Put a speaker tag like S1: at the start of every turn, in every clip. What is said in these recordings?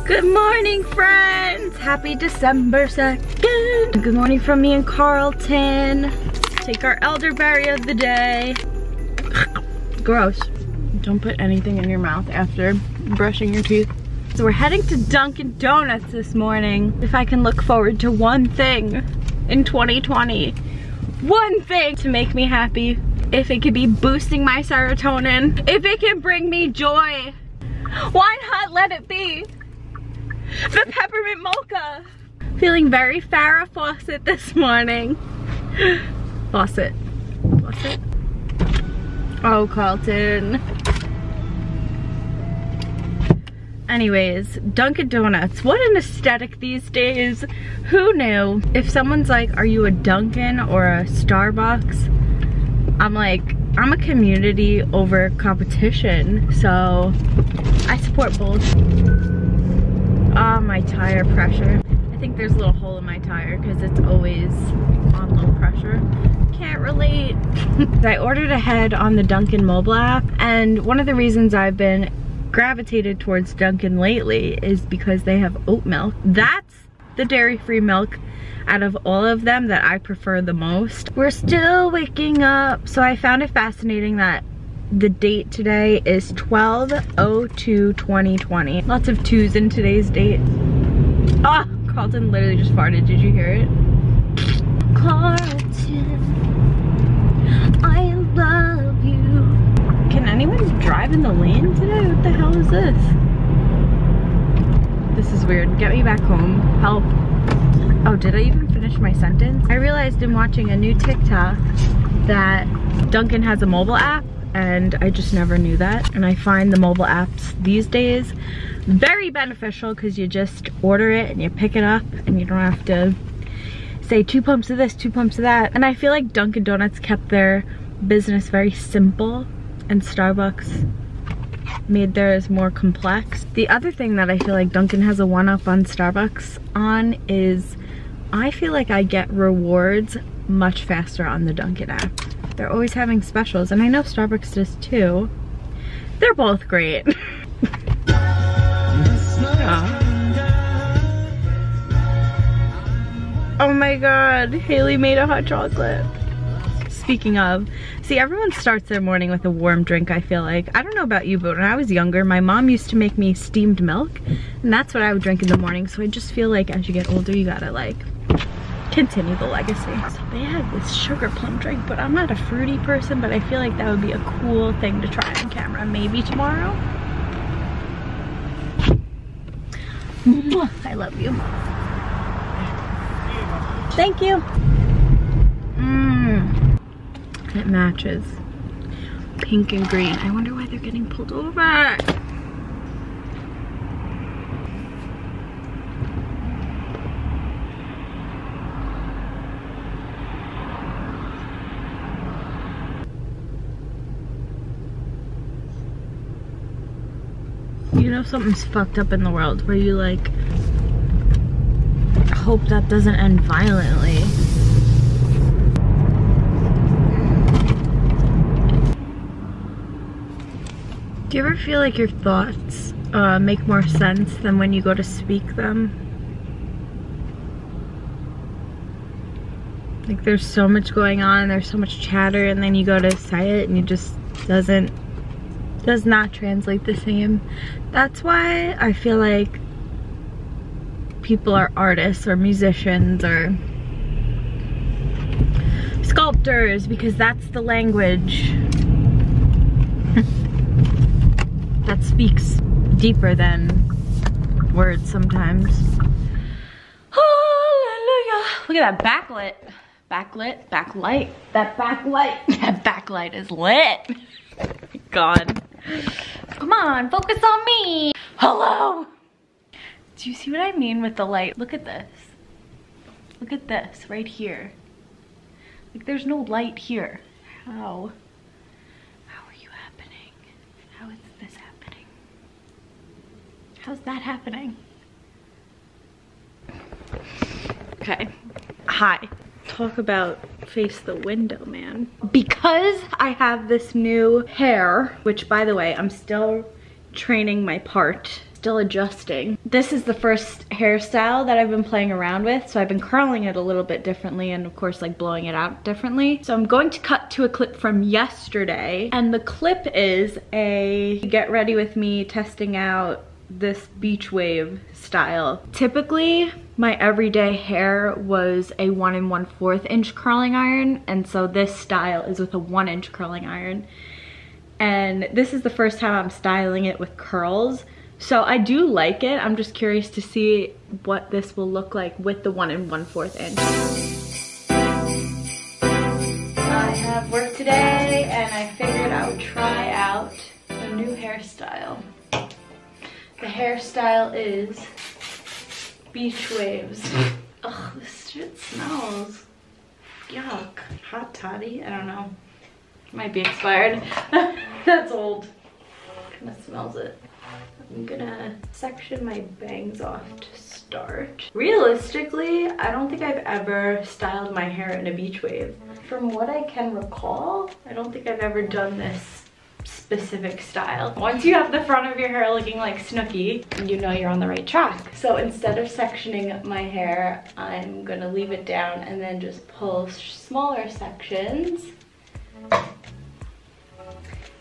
S1: Good morning, friends! Happy December 2nd. Good morning from me and Carlton. Take our elderberry of the day. Gross. Don't put anything in your mouth after brushing your teeth. So we're heading to Dunkin' Donuts this morning. If I can look forward to one thing in 2020, one thing to make me happy, if it could be boosting my serotonin, if it can bring me joy, why not let it be the peppermint mocha? Feeling very Farrah Fawcett this morning. Fawcett. Fawcett? Oh, Carlton. Anyways, Dunkin' Donuts. What an aesthetic these days. Who knew? If someone's like, are you a Dunkin' or a Starbucks? I'm like, I'm a community over competition. So I support both. Ah, my tire pressure. I think there's a little hole in my tire because it's always on low pressure. Can't relate. I ordered ahead on the Dunkin' mobile app, and one of the reasons I've been gravitated towards Dunkin' lately is because they have oat milk. That's the dairy-free milk out of all of them that I prefer the most. We're still waking up, so I found it fascinating that the date today is 12/02/2020. Lots of 2s in today's date. Ah, oh, Carlton literally just farted. Did you hear it? Carlton, I love you. Can anyone drive in the lane today? What the hell is this? This is weird. Get me back home. Help. Oh, did I even finish my sentence? I realized in watching a new TikTok that Dunkin' has a mobile app, and I just never knew that. And I find the mobile apps these days very beneficial because you just order it and you pick it up and you don't have to say 2 pumps of this, 2 pumps of that. And I feel like Dunkin' Donuts kept their business very simple and Starbucks made theirs more complex. The other thing that I feel like Dunkin' has a one-up on Starbucks on is I feel like I get rewards much faster on the Dunkin' app. They're always having specials, and I know Starbucks does too. They're both great. Oh my god, Haley made a hot chocolate. Speaking of, see, everyone starts their morning with a warm drink, I feel like. I don't know about you, but when I was younger, my mom used to make me steamed milk, and that's what I would drink in the morning. So I just feel like as you get older, you gotta like continue the legacy. So they have this sugar plum drink, but I'm not a fruity person, but I feel like that would be a cool thing to try on camera. Maybe tomorrow. I love you. Thank you. It matches. Pink and green. I wonder why they're getting pulled over. You know something's fucked up in the world where you like hope that doesn't end violently. Do you ever feel like your thoughts make more sense than when you go to speak them? Like there's so much going on, there's so much chatter, and then you go to say it and it just does not translate the same. That's why I feel like people are artists or musicians or sculptors, because that's the language that speaks deeper than words sometimes. Hallelujah. Look at that backlit. Backlight. That backlight is lit. God. Come on, focus on me. Hello. Do you see what I mean with the light? Look at this. Look at this right here. Like there's no light here. How are you happening? How is this happening? How's that happening? Okay. Hi. Talk about face the window, man. Because I have this new hair, which by the way, I'm still training my part still adjusting. This is the first hairstyle that I've been playing around with, so I've been curling it a little bit differently and of course like blowing it out differently. So I'm going to cut to a clip from yesterday, and the clip is a get ready with me testing out this beach wave style. Typically my everyday hair was a 1 1/4 inch curling iron, and so this style is with a 1 inch curling iron. And this is the first time I'm styling it with curls. So I do like it. I'm just curious to see what this will look like with the 1 1/4 inch. I have work today and I figured I would try out a new hairstyle. The hairstyle is beach waves. Ugh, this shit smells. Yuck. Hot toddy? I don't know. Might be expired. That's old. Kinda smells it. I'm gonna section my bangs off to start. Realistically, I don't think I've ever styled my hair in a beach wave. From what I can recall, I don't think I've ever done this specific style. Once you have the front of your hair looking like Snooki, you know you're on the right track. So instead of sectioning my hair, I'm gonna leave it down and then just pull smaller sections.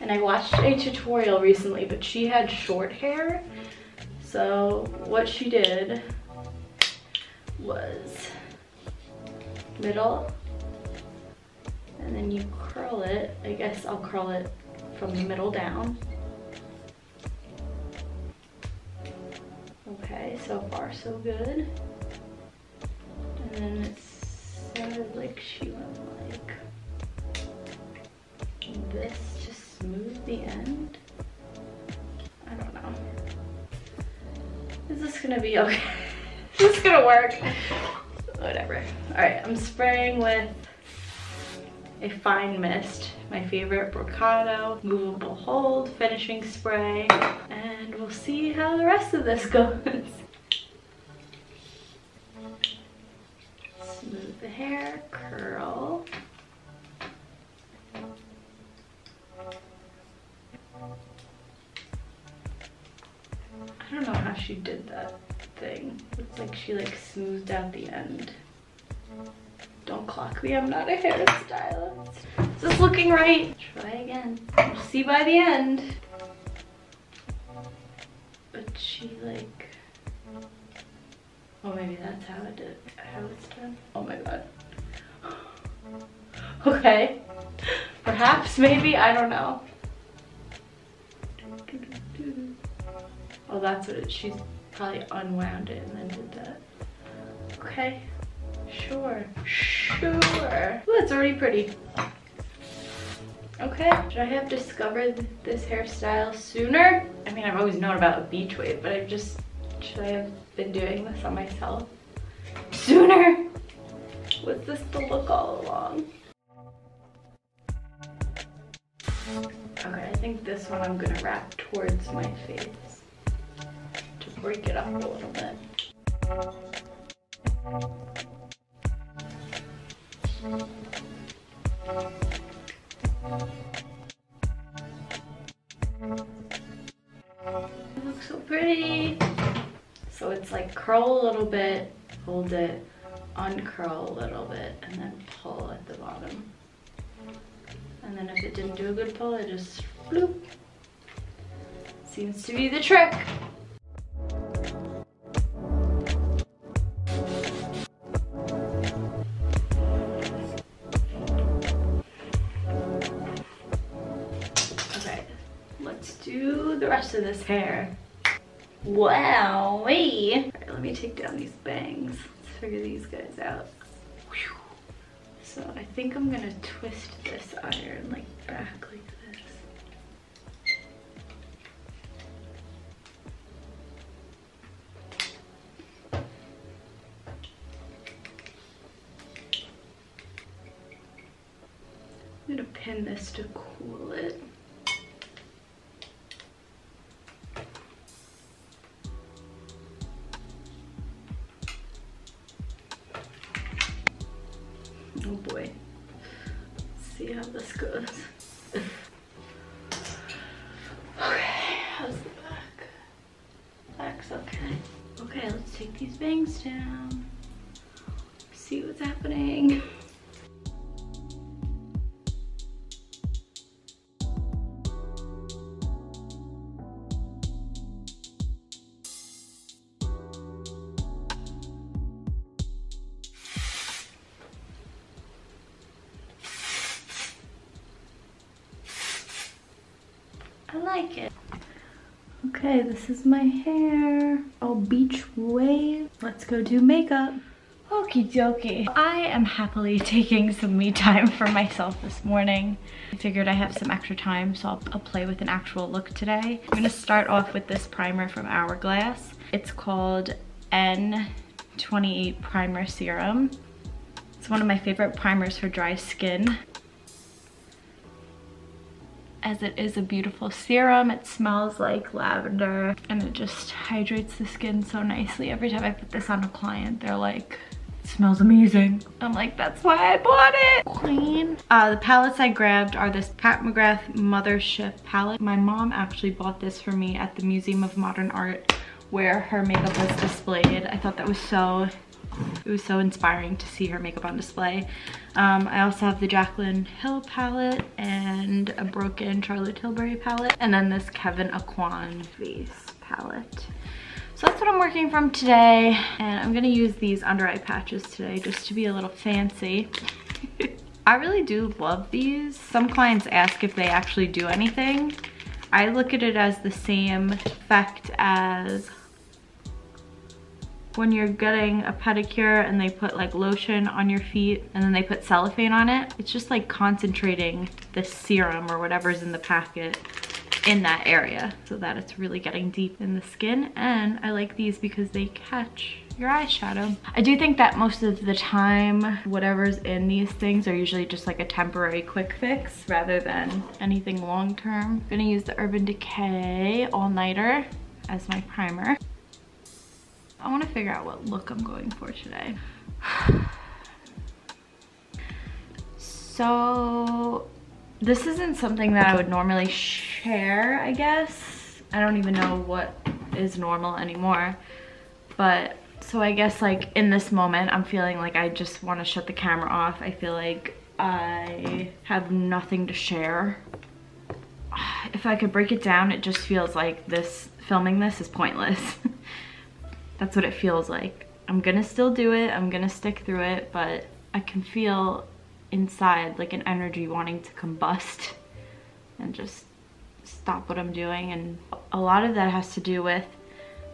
S1: And I watched a tutorial recently, but she had short hair. So what she did was middle, and then you curl it. I guess I'll curl it from the middle down. Okay, so far so good. And then it sounded like she went like this to smooth the end. I don't know. Is this gonna be okay? Is this gonna work? Whatever. Alright, I'm spraying with a fine mist, my favorite Brocado movable hold finishing spray, and we'll see how the rest of this goes. Smooth the hair, curl. I don't know how she did that thing. Looks like she like smoothed out the end. Don't clock me, I'm not a hairstylist. Is this looking right? Try again. We'll see by the end. But she like, oh maybe that's how it did, how it's done. Oh my god. Okay. Perhaps, maybe, I don't know. Oh, that's what it, she's probably unwound it and then did that. Okay. Sure. Ooh, it's already pretty. Okay, should I have discovered this hairstyle sooner? I mean, I've always known about a beach wave, but should I have been doing this on myself sooner? Was this the look all along? Okay, I think this one I'm gonna wrap towards my face to break it up a little bit. It looks so pretty. So it's like curl a little bit, hold it, uncurl a little bit, and then pull at the bottom. And then if it didn't do a good pull, I just bloop. Seems to be the trick. Do the rest of this hair. Wow, wait. Alright, let me take down these bangs. Let's figure these guys out. Whew. So I think I'm gonna twist this iron like back like this. I'm gonna pin this to cool it. Oh boy. Let's see how this goes. Okay, how's the back? Okay, let's take these bangs down. See what's happening. I like it. Okay, this is my hair. All beach wave. Let's go do makeup. Okie dokie. I am happily taking some me time for myself this morning. I figured I have some extra time, so I'll play with an actual look today. I'm gonna start off with this primer from Hourglass. It's called N28 Primer Serum. It's one of my favorite primers for dry skin, as it is a beautiful serum. It smells like lavender and it just hydrates the skin so nicely. Every time I put this on a client, they're like, it smells amazing. I'm like, that's why I bought it, queen. The palettes I grabbed are this Pat McGrath Mothership palette. My mom actually bought this for me at the Museum of Modern Art where her makeup was displayed. I thought that was it was so inspiring to see her makeup on display. I also have the Jaclyn Hill palette and a Broken Charlotte Tilbury palette, and then this Kevyn Aucoin face palette. So that's what I'm working from today, and I'm gonna use these under eye patches today just to be a little fancy. I really do love these. Some clients ask if they actually do anything. I look at it as the same effect as when you're getting a pedicure and they put like lotion on your feet and then they put cellophane on it. It's just like concentrating the serum or whatever's in the packet in that area so that it's really getting deep in the skin. And I like these because they catch your eyeshadow. I do think that most of the time whatever's in these things are usually just like a temporary quick fix rather than anything long term. I'm gonna use the Urban Decay All Nighter as my primer. I want to figure out what look I'm going for today. So this isn't something that I would normally share, I guess. I don't even know what is normal anymore. But so I guess like in this moment, I'm feeling like I just want to shut the camera off. I feel like I have nothing to share. If I could break it down, it just feels like filming this is pointless. That's what it feels like. I'm gonna still do it, I'm gonna stick through it, but I can feel inside like an energy wanting to combust and just stop what I'm doing. And a lot of that has to do with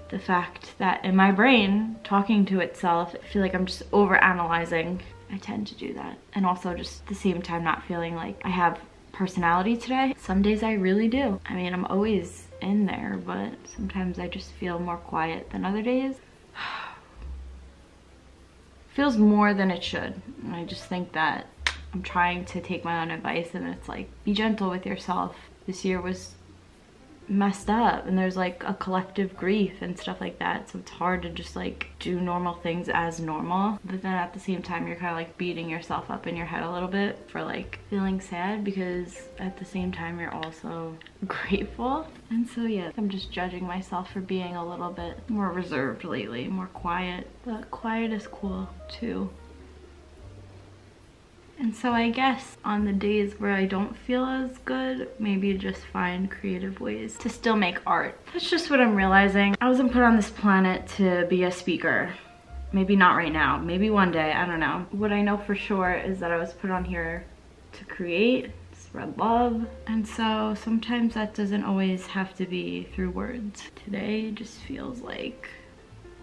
S1: the fact that in my brain, talking to itself, I feel like I'm just over-analyzing. I tend to do that. And also just at the same time not feeling like I have personality today. Some days I really do. I mean, I'm always in there, but sometimes I just feel more quiet than other days. Feels more than it should. And I just think that I'm trying to take my own advice, and it's like, be gentle with yourself. This year was messed up and there's like a collective grief and stuff like that, so it's hard to just like do normal things as normal, but then at the same time you're kind of like beating yourself up in your head a little bit for like feeling sad, because at the same time you're also grateful. And so yeah, I'm just judging myself for being a little bit more reserved lately, more quiet, but quiet is cool too. And so I guess on the days where I don't feel as good, maybe just find creative ways to still make art. That's just what I'm realizing. I wasn't put on this planet to be a speaker. Maybe not right now, maybe one day, I don't know. What I know for sure is that I was put on here to create, spread love. And so sometimes that doesn't always have to be through words. Today just feels like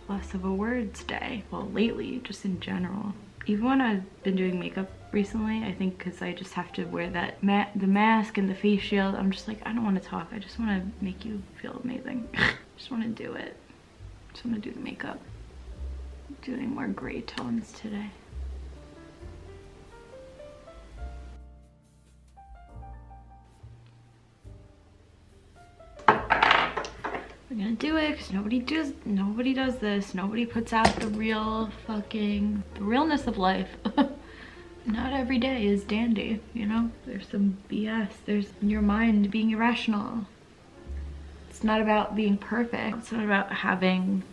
S1: less of a words day. Well, lately, just in general. Even when I've been doing makeup recently, I think because I just have to wear that the mask and the face shield, I'm just like, I don't want to talk. I just want to make you feel amazing. I just want to do it. I just want to do the makeup. I'm doing more gray tones today. We're gonna do it because nobody does this. Nobody puts out the realness of life. Not every day is dandy, you know? There's some BS. There's your mind being irrational. It's not about being perfect. It's not about having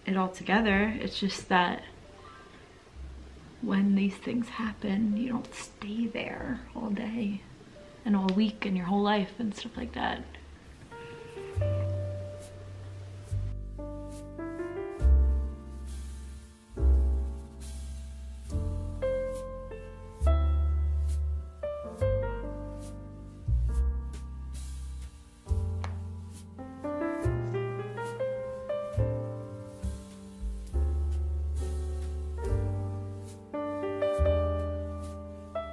S1: it all together. It's just that when these things happen, you don't stay there all day and all week and your whole life and stuff like that.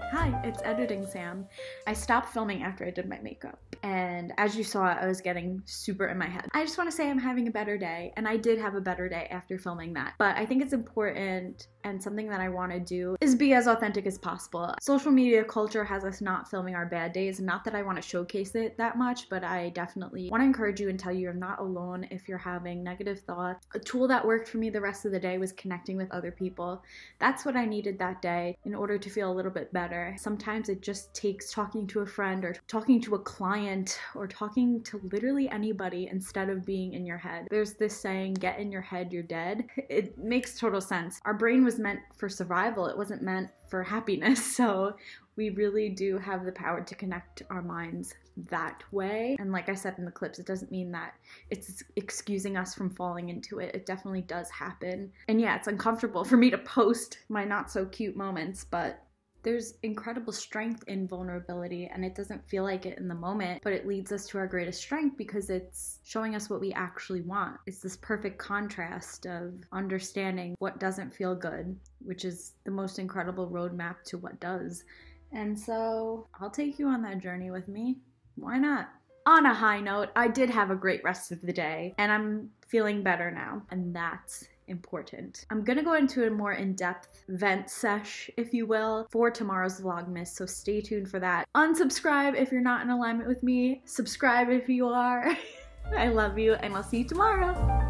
S1: Hi, it's Editing Sam. I stopped filming after I did my makeup, and as you saw, I was getting super in my head. I just want to say I'm having a better day, and I did have a better day after filming that. But I think it's important, and something that I want to do is be as authentic as possible. Social media culture has us not filming our bad days, not that I want to showcase it that much, but I definitely want to encourage you and tell you you're not alone if you're having negative thoughts. A tool that worked for me the rest of the day was connecting with other people. That's what I needed that day in order to feel a little bit better. Sometimes it just takes talking to a friend or talking to a client or talking to literally anybody instead of being in your head. There's this saying, get in your head, you're dead. It makes total sense. Our brain was meant for survival. It wasn't meant for happiness. So we really do have the power to connect our minds that way. And like I said in the clips, it doesn't mean that it's excusing us from falling into it. It definitely does happen. And yeah, it's uncomfortable for me to post my not so cute moments, but there's incredible strength in vulnerability, and it doesn't feel like it in the moment, but it leads us to our greatest strength because it's showing us what we actually want. It's this perfect contrast of understanding what doesn't feel good, which is the most incredible roadmap to what does. And so I'll take you on that journey with me. Why not? On a high note, I did have a great rest of the day, and I'm feeling better now, and that's important. I'm gonna go into a more in-depth vent sesh, if you will, for tomorrow's Vlogmas, so stay tuned for that. Unsubscribe if you're not in alignment with me. Subscribe if you are. I love you, and I'll see you tomorrow.